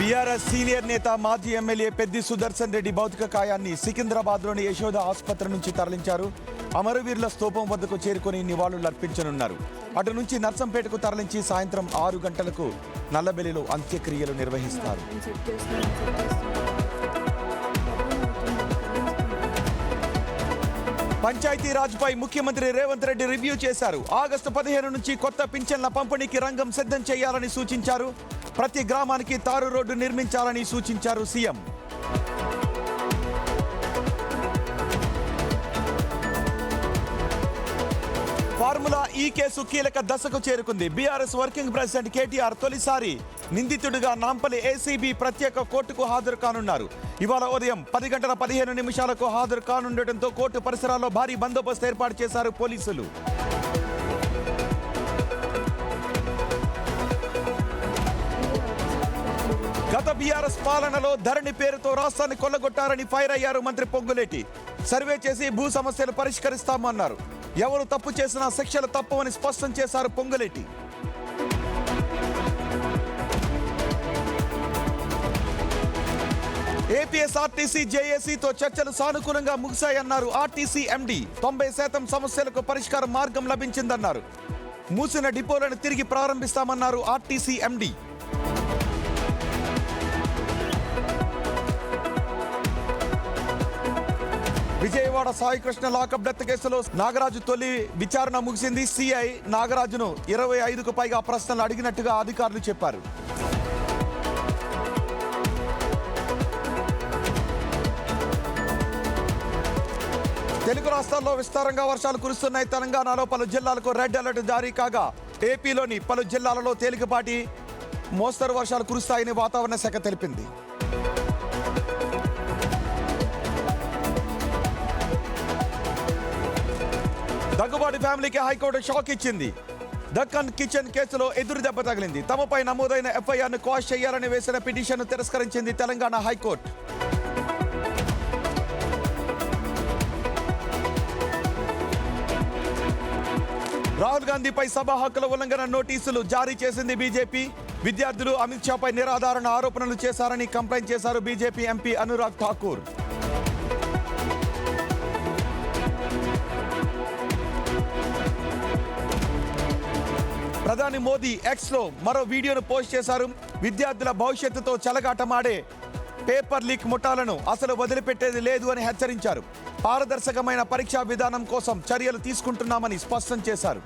BRS senior నేత మాజీ MLA Peddi Sudarshan Reddy భౌతిక కాయాన్ని సికింద్రాబాద్లోని యశోద ఆసుపత్రి నుంచి తరలించారు. అమరవీరుల స్తూపం వద్దకు చేరుకుని నివాళులర్పించనున్నారు. అటు నుంచి నర్సంపేటకు తరలించి సాయంత్రం 6 గంటలకు నల్లబెల్లిలో అంత్యక్రియలు నిర్వహిస్తారు. పంచాయతీరాజ్పై ముఖ్యమంత్రి రేవంత్ రెడ్డి రివ్యూ చేశారు. ఆగస్టు 15 నుంచి కొత్త పింఛన్ల పంపిణీకి రంగం సిద్ధం చేయాలని సూచించారు. ప్రతి గ్రామానికి తారు రోడ్డు నిర్మించాలని సూచించారు సీఎం. ఫార్ములా ఈ కేసు కీలక దశకు చేరుకుంది. బీఆర్ఎస్ వర్కింగ్ ప్రెసిడెంట్ కేటీఆర్ తొలిసారి నిందితుడిగా నాంపల్లి ఏసీబీ ప్రత్యేక కోర్టుకు హాజరు కానున్నారు. ఇవాళ ఉదయం 10 గంటల 15 నిమిషాలకు హాజరు కానుండటంతో కోర్టు పరిసరాల్లో భారీ బందోబస్తు ఏర్పాటు చేశారు పోలీసులు. గత బీఆర్ఎస్ పాలనలో ధరణి పేరుతో రాష్ట్రాన్ని కొల్లగొట్టారని ఫైర్ అయ్యారు మంత్రి పొంగులేటి. సర్వే చేసి భూ సమస్యలు పరిష్కరిస్తామన్నారు. ఎవరు తప్పు చేసినా శిక్షలు తప్పవని స్పష్టం చేశారు పొంగులేటి. ఏపీఎస్ఆర్టీసీ జేఏసీతో చర్చలు సానుకూలంగా ముగిశాయన్నారు ఆర్టీసీ ఎండీ. 90% సమస్యలకు పరిష్కార మార్గం లభించిందన్నారు. మూసిన డిపోలను తిరిగి ప్రారంభిస్తామన్నారు RTC MD. Vijayawada Saikrishna lockup death కేసులో నాగరాజు తొలి విచారణ ముగిసింది. సిఐ నాగరాజును 25కు పైగా ప్రశ్నలు అడిగినట్టుగా అధికారులు చెప్పారు. తెలుగు రాష్ట్రాల్లో విస్తారంగా వర్షాలు కురుస్తున్నాయి. తెలంగాణలో పలు జిల్లాలకు రెడ్ అలర్ట్ జారీ కాగా ఏపీలోని పలు జిల్లాలలో తేలికపాటి మోస్తరు వర్షాలు కురుస్తాయని వాతావరణ శాఖ తెలిపింది. దగ్గుబాటి ఫ్యామిలీకి హైకోర్టు షాక్ ఇచ్చింది. దక్కన్ కిచెన్ కేసులో ఎదురు దెబ్బ తగిలింది. తమపై నమోదైన ఎఫ్ఐఆర్ను క్వాష్ చేయాలని వేసిన పిటిషన్ను తిరస్కరించింది తెలంగాణ హైకోర్టు. రాహుల్ గాంధీపై సభా హక్కుల ఉల్లంఘన నోటీసులు జారీ చేసింది బీజేపీ. విద్యార్థులు అమిత్ షాపై నిరాధారణ ఆరోపణలు చేశారని కంప్లైంట్ చేశారు బీజేపీ ఎంపీ అనురాగ్ ఠాకూర్. ప్రధాని మోదీ ఎక్స్లో మరో వీడియోను పోస్ట్ చేశారు. విద్యార్థుల భవిష్యత్తుతో చెలగాటమాడే పేపర్ లీక్ ముఠాలను అసలు వదిలిపెట్టేది లేదు అని హెచ్చరించారు. పారదర్శకమైన పరీక్షా విధానం కోసం చర్యలు తీసుకుంటున్నామని స్పష్టం చేశారు.